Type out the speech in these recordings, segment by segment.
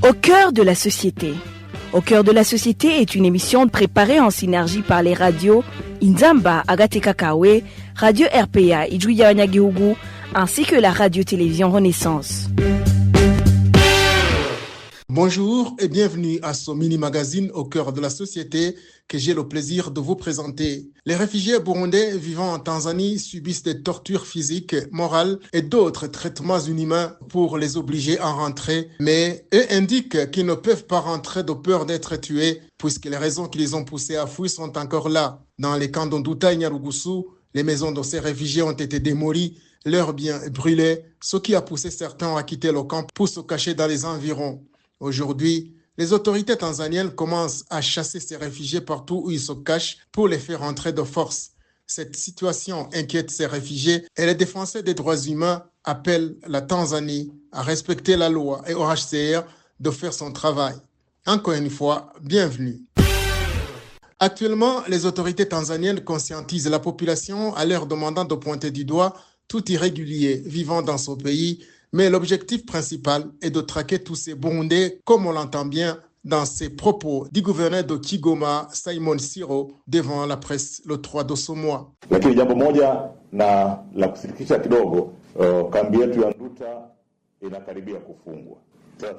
Au cœur de la société. Au cœur de la société est une émission préparée en synergie par les radios Inzamba, Agateka Kawe, Radio RPA, Idjouya Wanyagihugu, ainsi que la radio-télévision Renaissance. Bonjour et bienvenue à ce mini-magazine au cœur de la société que j'ai le plaisir de vous présenter. Les réfugiés burundais vivant en Tanzanie subissent des tortures physiques, morales et d'autres traitements inhumains pour les obliger à rentrer, mais eux indiquent qu'ils ne peuvent pas rentrer de peur d'être tués puisque les raisons qui les ont poussés à fuir sont encore là. Dans les camps d'Onduta et Nyarugusu, les maisons de ces réfugiés ont été démolies, leurs biens brûlés, ce qui a poussé certains à quitter le camp pour se cacher dans les environs. Aujourd'hui, les autorités tanzaniennes commencent à chasser ces réfugiés partout où ils se cachent pour les faire entrer de force. Cette situation inquiète ces réfugiés et les défenseurs des droits humains appellent la Tanzanie à respecter la loi et au HCR de faire son travail. Encore une fois, bienvenue. Actuellement, les autorités tanzaniennes conscientisent la population à leur demandant de pointer du doigt tout irrégulier vivant dans ce pays. Mais l'objectif principal est de traquer tous ces Burundais, comme on l'entend bien dans ces propos du gouverneur de Kigoma, Simon Siro, devant la presse le 3 de ce mois. Lakini jambo moja na la kusikitisha kidogo, kambi yetu ya Nduta inakaribia kufungwa.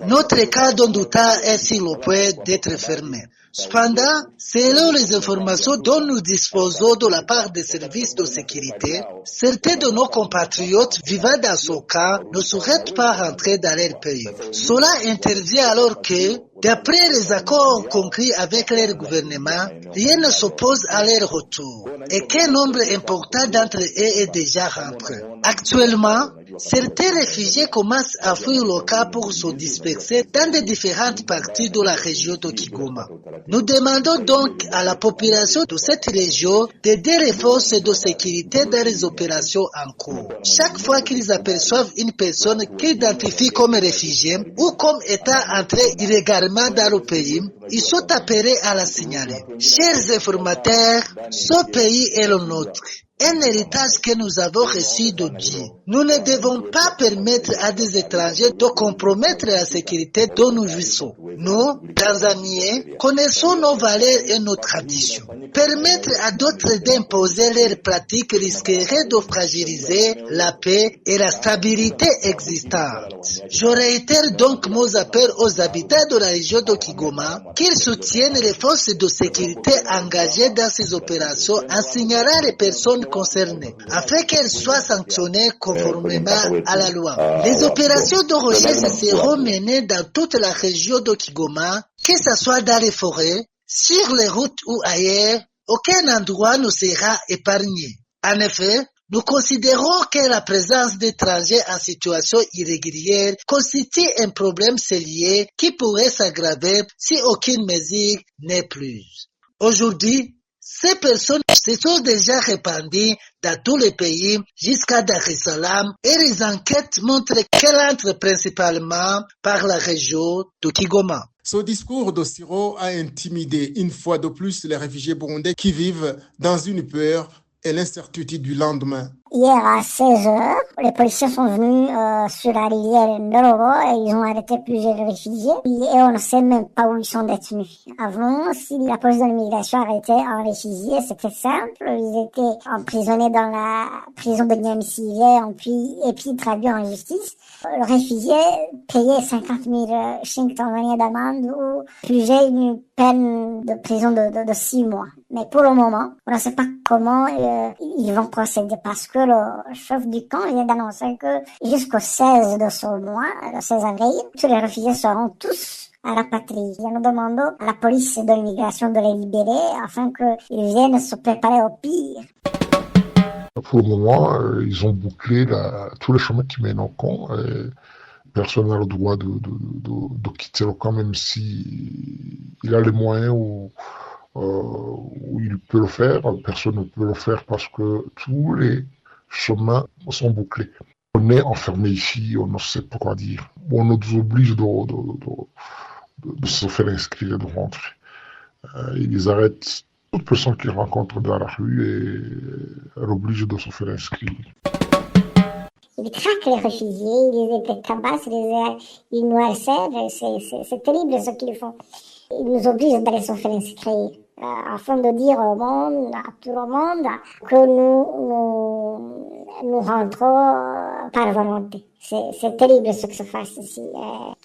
Notre cas d'Onduta est sur le point d'être fermé. Cependant, selon les informations dont nous disposons de la part des services de sécurité, certains de nos compatriotes vivant dans ce cas ne souhaitent pas rentrer dans leur pays. Cela intervient alors que, d'après les accords conclus avec leur gouvernement, rien ne s'oppose à leur retour et qu'un nombre important d'entre eux est déjà rentré. Actuellement, certains réfugiés commencent à fuir le cas pour se disperser dans les différentes parties de la région de Kigoma. Nous demandons donc à la population de cette région d'aider les forces de sécurité dans les opérations en cours. Chaque fois qu'ils aperçoivent une personne qu'ils identifient comme réfugié ou comme étant entrée illégalement dans le pays, ils sont appelés à la signaler. Chers informateurs, ce pays est le nôtre. Un héritage que nous avons reçu de Dieu. Nous ne devons pas permettre à des étrangers de compromettre la sécurité dont nous jouissons. Nous, Tanzaniens, connaissons nos valeurs et nos traditions. Permettre à d'autres d'imposer leurs pratiques risquerait de fragiliser la paix et la stabilité existantes. Je réitère donc mon appel aux habitants de la région de Kigoma qu'ils soutiennent les forces de sécurité engagées dans ces opérations en signalant les personnes concernées, afin qu'elles soient sanctionnées conformément à la loi. Les opérations de recherche seront menées dans toute la région de Kigoma, que ce soit dans les forêts, sur les routes ou ailleurs. Aucun endroit ne sera épargné. En effet, nous considérons que la présence d'étrangers en situation irrégulière constitue un problème sérieux qui pourrait s'aggraver si aucune mesure n'est prise. Aujourd'hui, ces personnes se sont déjà répandues dans tous les pays jusqu'à Dar es Salaam et les enquêtes montrent qu'elles entrent principalement par la région de Kigoma. Ce discours de Siro a intimidé une fois de plus les réfugiés burundais qui vivent dans une peur et l'incertitude du lendemain. Hier à 16h, les policiers sont venus sur la rivière Ndorobo et ils ont arrêté plusieurs réfugiés et on ne sait même pas où ils sont détenus. Avant, si la police de l'immigration arrêtait un réfugié, c'était simple. Ils étaient emprisonnés dans la prison de Nyamisiye et puis traduits en justice. Le réfugié payait 50 000 shillings tanzaniens d'amende ou plusieurs une peine de prison de 6 mois. Mais pour le moment, on ne sait pas comment ils vont procéder parce que le chef du camp vient d'annoncer que jusqu'au 16 de ce mois, le 16 avril, tous les réfugiés seront tous rapatriés. Nous demandons à la police de l'immigration de les libérer afin qu'ils viennent se préparer au pire. Pour le moment, ils ont bouclé tous les chemins qui mènent au camp. Personne n'a le droit de quitter le camp, même si il a les moyens où il peut le faire. Personne ne peut le faire parce que tous les chemins sont bouclés. On est enfermé ici, on ne sait pas quoi dire. On nous oblige de se faire inscrire et de rentrer. Ils arrêtent toute personne qu'ils rencontrent dans la rue et elle oblige de se faire inscrire. ils traquent les réfugiés, ils les tabassent, ils nous harcèlent. C'est terrible ce qu'ils font. Ils nous obligent d'aller s'enfermer secret afin de dire au monde, à tout le monde, que nous rentrons par volonté. C'est terrible ce qui se passe ici.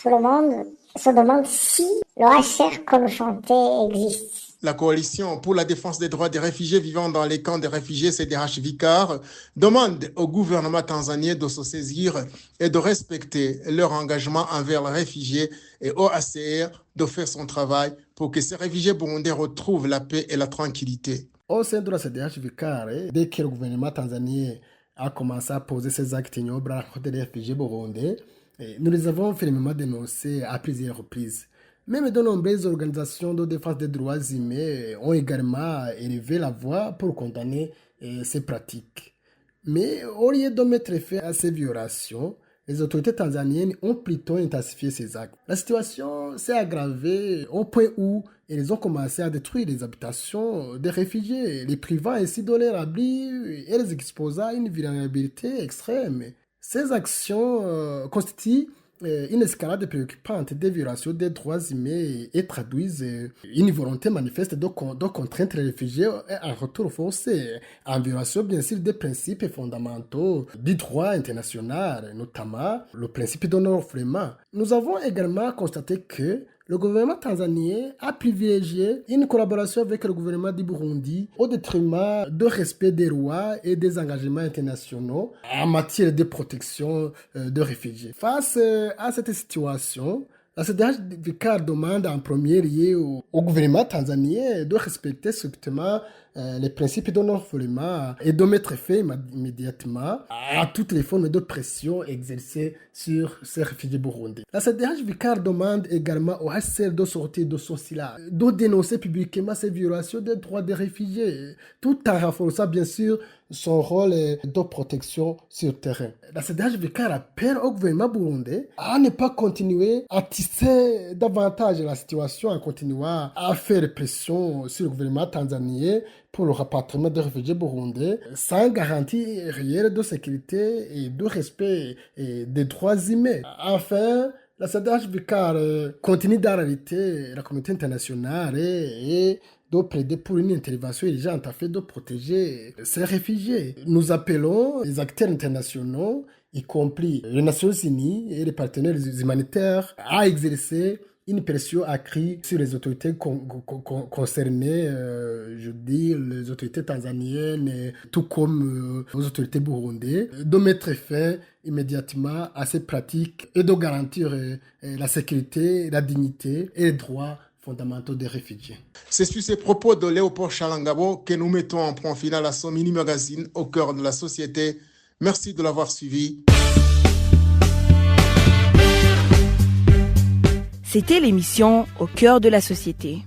Tout le monde se demande si le HCR que nous chantons existe. La coalition pour la défense des droits des réfugiés vivant dans les camps des réfugiés CDH Vicar demande au gouvernement tanzanien de se saisir et de respecter leur engagement envers les réfugiés et au HCR de faire son travail pour que ces réfugiés burundais retrouvent la paix et la tranquillité. Au sein de la CDH Vicar, dès que le gouvernement tanzanien a commencé à poser ses actes ignobles à la côté des réfugiés burundais, nous les avons fermement dénoncés à plusieurs reprises. Même de nombreuses organisations de défense des droits humains ont également élevé la voix pour condamner ces pratiques. Mais au lieu de mettre fin à ces violations, les autorités tanzaniennes ont plutôt intensifié ces actes. La situation s'est aggravée au point où ils ont commencé à détruire les habitations des réfugiés, les privant ainsi de leur abri et les exposant à une vulnérabilité extrême. Ces actions constituent une escalade préoccupante des violations des droits humains et traduisent une volonté manifeste de contraindre les réfugiés à un retour forcé, en violation bien sûr des principes fondamentaux du droit international, notamment le principe de non-refoulement. Nous avons également constaté que le gouvernement tanzanien a privilégié une collaboration avec le gouvernement du Burundi au détriment du respect des lois et des engagements internationaux en matière de protection des réfugiés. Face à cette situation, la CDH Vicar demande en premier lieu au gouvernement tanzanien de respecter strictement les principes de non-refoulement et de mettre fin immédiatement à toutes les formes de pression exercées sur ces réfugiés burundais. La CDH Vicar demande également au HCR de sortir de son silence, de dénoncer publiquement ces violations des droits des réfugiés, tout en renforçant bien sûr son rôle de protection sur terrain. La CDH Vicar appelle au gouvernement burundais à ne pas continuer à tisser davantage la situation en continuant à faire pression sur le gouvernement tanzanien pour le rapatriement des réfugiés burundais sans garantie réelle de sécurité et de respect des droits humains. Enfin, la CDH Vicar continue d'alerter la communauté internationale et de plaider pour une intervention urgente afin de protéger ces réfugiés. Nous appelons les acteurs internationaux, y compris les Nations Unies et les partenaires humanitaires, à exercer une pression accrue sur les autorités concernées, je dis les autorités tanzaniennes, tout comme les autorités burundaises, de mettre fin immédiatement à ces pratiques et de garantir la sécurité, la dignité et les droits fondamentaux des réfugiés. C'est sur ces propos de Léopold Chalangabo que nous mettons en point final à ce mini-magazine au cœur de la société. Merci de l'avoir suivi. C'était l'émission Au cœur de la société.